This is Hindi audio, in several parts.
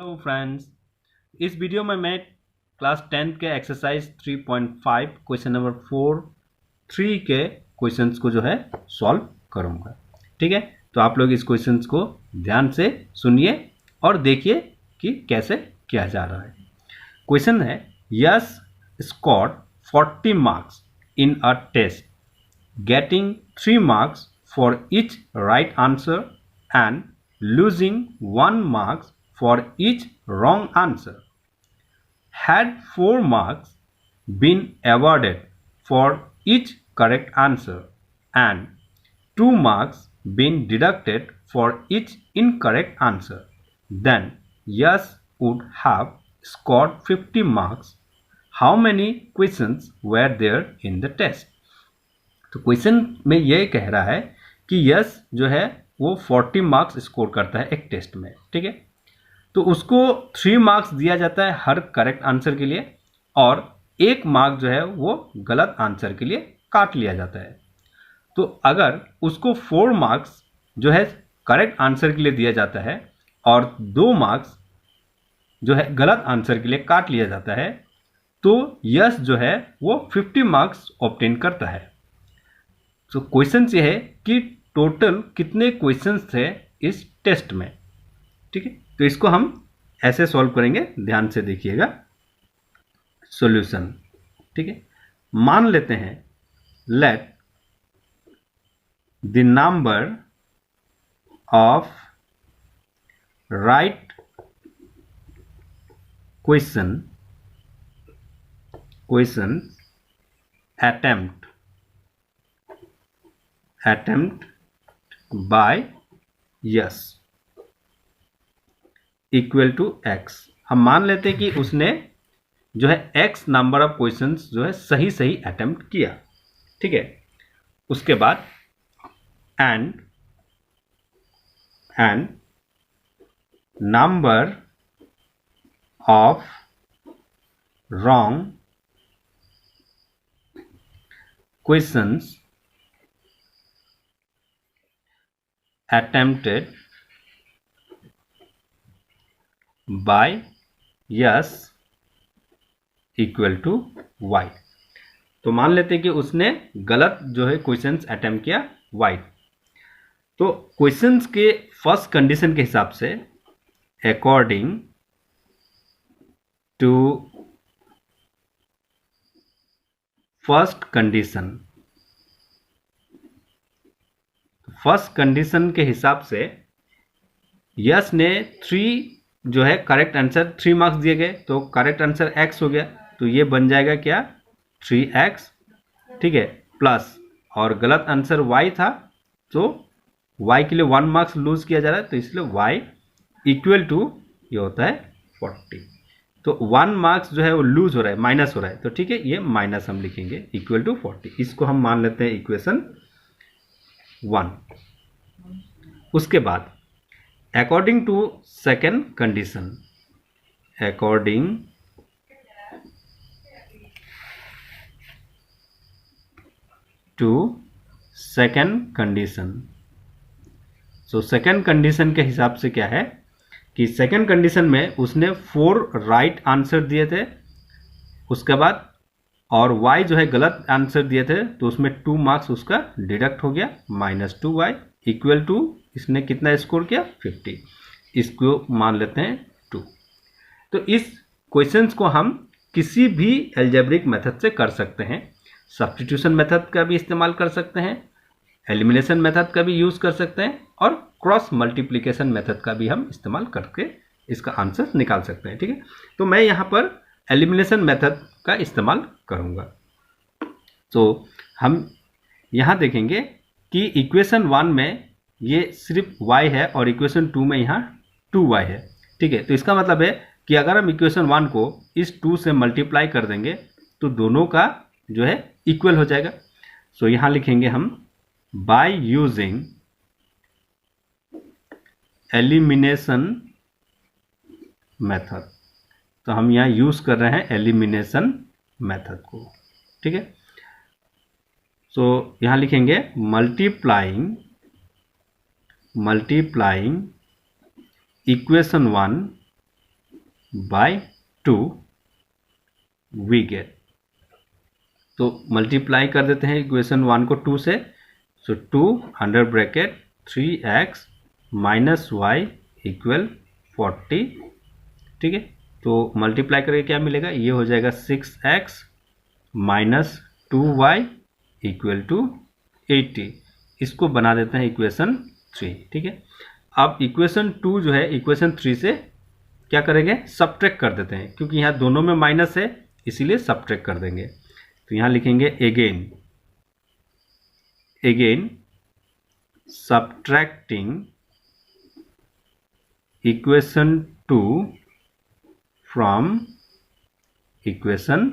हेलो फ्रेंड्स, इस वीडियो में मैं क्लास 10 के एक्सरसाइज 3.5 क्वेश्चन नंबर 3 के क्वेश्चंस को जो है सॉल्व करूंगा। ठीक है, तो आप लोग इस क्वेश्चंस को ध्यान से सुनिए और देखिए कि कैसे किया जा रहा है। क्वेश्चन है, Yash scored 40 marks in a test getting 3 marks for each right answer and losing 1 marks for each wrong answer. Had 4 marks been awarded for each correct answer and 2 marks been deducted for each incorrect answer, then yes would have scored 50 marks. How many questions were there in the test? तो क्वेश्चन में ये कह रहा है कि यस जो है वो 40 मार्क्स स्कोर करता है एक टेस्ट में। ठीक है, तो उसको 3 मार्क्स दिया जाता है हर करेक्ट आंसर के लिए और 1 मार्क जो है वो गलत आंसर के लिए काट लिया जाता है। तो अगर उसको 4 मार्क्स जो है करेक्ट आंसर के लिए दिया जाता है और 2 मार्क्स जो है गलत आंसर के लिए काट लिया जाता है, तो यस जो है वो 50 मार्क्स ऑब्टेन करता है। तो क्वेश्चन ये है कि टोटल कितने क्वेश्चंस थे इस टेस्ट में। ठीक है, तो इसको हम ऐसे सॉल्व करेंगे, ध्यान से देखिएगा सॉल्यूशन। ठीक है, मान लेते हैं let the number of right question attempt by yes equal to x। हम मान लेते हैं कि उसने जो है x नंबर ऑफ क्वेश्चंस जो है सही अटेम्प्ट किया। ठीक है, उसके बाद and number of wrong questions attempted by yes equal to y। तो मान लेते हैं कि उसने गलत जो है क्वेश्चंस अटेम्प्ट किया y। तो क्वेश्चंस के फर्स्ट कंडीशन के हिसाब से अकॉर्डिंग टू फर्स्ट कंडीशन के हिसाब से यस ने 3 जो है करेक्ट आंसर 3 मार्क्स दिए गए, तो करेक्ट आंसर x हो गया, तो ये बन जाएगा क्या 3x। ठीक है, प्लस और गलत आंसर y था, तो y के लिए 1 मार्क्स लूज किया जा रहा है, तो इसलिए y इक्वल टू ये होता है 40। तो 1 मार्क्स जो है वो लूज हो रहा है, माइनस हो रहा है, तो ठीक है ये माइनस हम लिखेंगे इक्वल टू 40। इसको हम मान लेते हैं इक्वेशन 1। उसके बाद according to second condition, according to second condition. So second condition के हिसाब से क्या है कि सेकेंड कंडीशन में उसने 4 राइट आंसर दिए थे, उसके बाद और y जो है गलत आंसर दिए थे, तो उसमें 2 मार्क्स उसका डिडक्ट हो गया, -2y इक्वल टू इसने कितना स्कोर किया 50। इसको मान लेते हैं 2। तो इस क्वेश्चंस को हम किसी भी एल्जेब्रिक मेथड से कर सकते हैं। सब्स्टिट्यूशन मेथड का भी इस्तेमाल कर सकते हैं, एलिमिनेशन मेथड का भी यूज कर सकते हैं और क्रॉस मल्टीप्लिकेशन मेथड का भी हम इस्तेमाल करके इसका आंसर निकाल सकते हैं। ठीक है, तो मैं यहाँ पर एलिमिनेशन मेथड का इस्तेमाल करूंगा। तो हम यहाँ देखेंगे कि इक्वेशन 1 में ये सिर्फ y है और इक्वेशन 2 में यहाँ 2y है। ठीक है, तो इसका मतलब है कि अगर हम इक्वेशन 1 को इस 2 से मल्टीप्लाई कर देंगे तो दोनों का जो है इक्वल हो जाएगा। सो यहाँ लिखेंगे हम बाय यूजिंग एलिमिनेशन मेथड। तो हम यहाँ यूज कर रहे हैं एलिमिनेशन मेथड को। ठीक है, सो यहाँ लिखेंगे multiplying equation 1 by 2 we get. तो मल्टीप्लाई कर देते हैं इक्वेशन 1 को 2 से। So 2 under bracket 3x minus y equal 40। ठीक है, तो मल्टीप्लाई करके क्या मिलेगा, ये हो जाएगा 6x minus 2y equal to 80। इसको बना देते हैं इक्वेशन 3। ठीक है, अब इक्वेशन 2 जो है इक्वेशन 3 से क्या करेंगे, सब्ट्रैक्ट कर देते हैं, क्योंकि यहाँ दोनों में माइनस है इसीलिए सब्ट्रैक्ट कर देंगे। तो यहाँ लिखेंगे again subtracting equation 2 from equation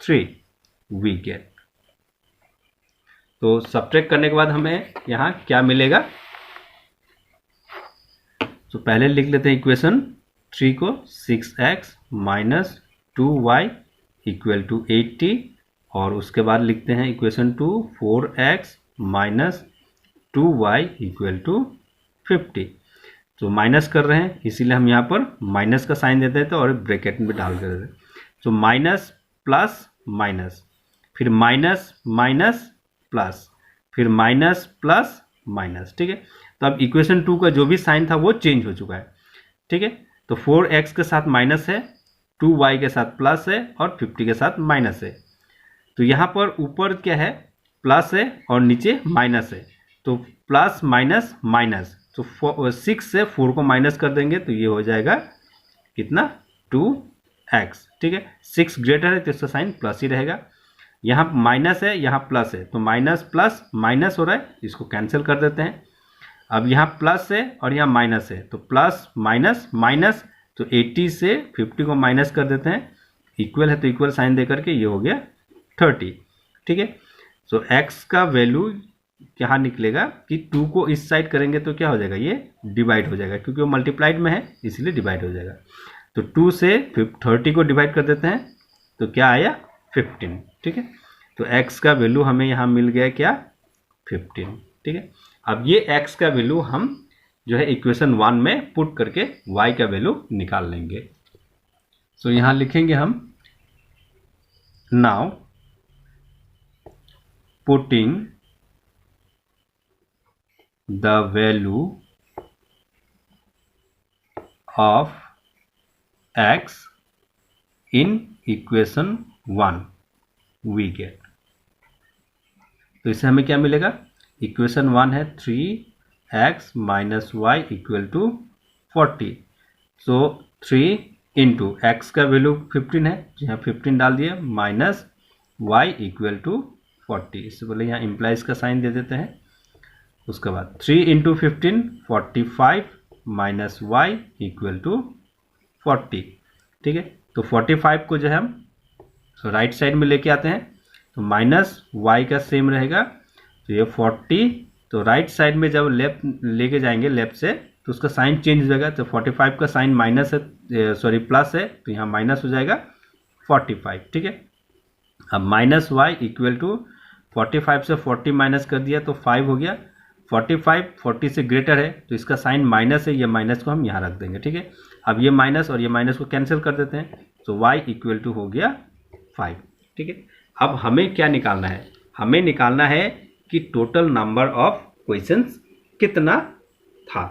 3 we get. तो सब्ट्रैक्ट करने के बाद हमें यहाँ क्या मिलेगा, तो पहले लिख लेते हैं इक्वेशन 3 को 6x minus 2y equal to 80, और उसके बाद लिखते हैं equation 2 4x minus 2y equal to 50। तो माइनस कर रहे हैं इसीलिए हम यहाँ पर माइनस का साइन देते थे और ब्रैकेट में डाल कर देते। तो माइनस प्लस माइनस, फिर माइनस माइनस प्लस, फिर माइनस प्लस माइनस। ठीक है, तो अब इक्वेशन 2 का जो भी साइन था वो चेंज हो चुका है। ठीक है, तो 4x के साथ माइनस है, 2y के साथ प्लस है और 50 के साथ माइनस है। तो यहाँ पर ऊपर क्या है, प्लस है और नीचे माइनस है, तो प्लस माइनस माइनस, तो 6 से 4 को माइनस कर देंगे तो ये हो जाएगा कितना, 2x। ठीक है, 6 ग्रेटर है तो इसका साइन प्लस ही रहेगा। यहाँ माइनस है यहाँ प्लस है, तो माइनस प्लस माइनस हो रहा है, इसको कैंसिल कर देते हैं। अब यहाँ प्लस है और यहाँ माइनस है, तो प्लस माइनस माइनस, तो 80 से 50 को माइनस कर देते हैं, इक्वल है तो इक्वल साइन दे करके ये हो गया 30। ठीक है, सो x का वैल्यू क्या निकलेगा कि 2 को इस साइड करेंगे तो क्या हो जाएगा, ये डिवाइड हो जाएगा, क्योंकि वो मल्टीप्लाइड में है इसलिए डिवाइड हो जाएगा। तो 2 से 30 को डिवाइड कर देते हैं तो क्या आया, 15। ठीक है, तो x का वैल्यू हमें यहाँ मिल गया क्या, 15। ठीक है, अब ये x का वैल्यू हम जो है इक्वेशन 1 में पुट करके y का वैल्यू निकाल लेंगे। सो यहाँ लिखेंगे हम, now putting the value of x in equation 1 we get। तो इससे हमें क्या मिलेगा, इक्वेशन 1 है 3x minus y equal to 40। So 3 into x का वैल्यू 15 है, यहाँ 15 डाल दिए, माइनस वाई इक्वल टू 40। इससे पहले यहाँ इम्प्लाइज का साइन दे देते हैं। उसके बाद 3 into 15 45 minus y equal to 40। ठीक है, तो 45 को जो है हम राइट साइड में लेके आते हैं, तो माइनस वाई का सेम रहेगा, तो ये 40, तो राइट साइड में जब लेफ्ट लेके जाएंगे लेफ्ट से तो उसका साइन चेंज हो जाएगा। तो 45 का साइन माइनस है, सॉरी प्लस है, तो यहाँ माइनस हो जाएगा 45। ठीक है, अब माइनस वाई इक्वल टू 45 से 40 माइनस कर दिया तो 5 हो गया। 45 40 से ग्रेटर है तो इसका साइन माइनस है, ये माइनस को हम यहाँ रख देंगे। ठीक है, अब ये माइनस और ये माइनस को कैंसिल कर देते हैं, तो y इक्वल टू हो गया 5। ठीक है, अब हमें क्या निकालना है, हमें निकालना है कि टोटल नंबर ऑफ क्वेश्चंस कितना था।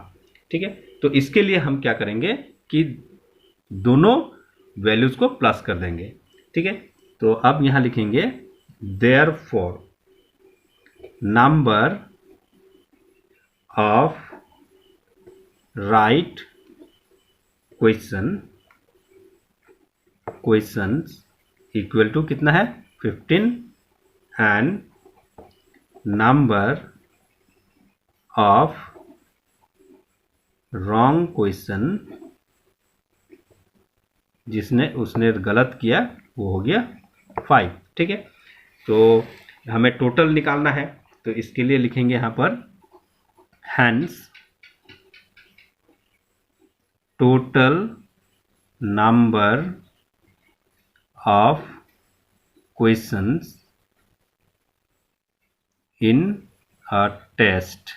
ठीक है, तो इसके लिए हम क्या करेंगे कि दोनों वैल्यूज को प्लस कर देंगे। ठीक है, तो अब यहाँ लिखेंगे therefore number of right questions equal to कितना है, 15, and number of wrong question, जिसने उसने गलत किया वो हो गया 5। ठीक है, तो हमें टोटल निकालना है, तो इसके लिए लिखेंगे यहाँ पर hence total number of questions in a test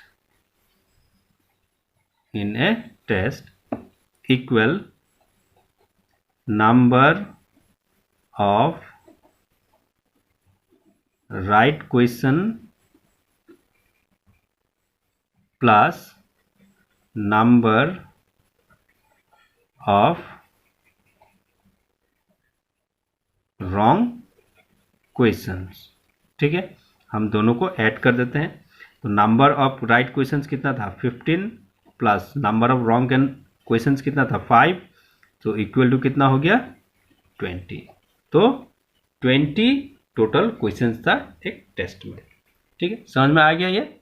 equal number of right question plus number of wrong questions. ठीक है, हम दोनों को ऐड कर देते हैं। तो नंबर ऑफ राइट क्वेश्चंस कितना था 15 plus number of wrong questions कितना था 5, तो इक्वल टू कितना हो गया 20। तो 20 टोटल क्वेश्चंस था एक टेस्ट में। ठीक है, समझ में आ गया ये।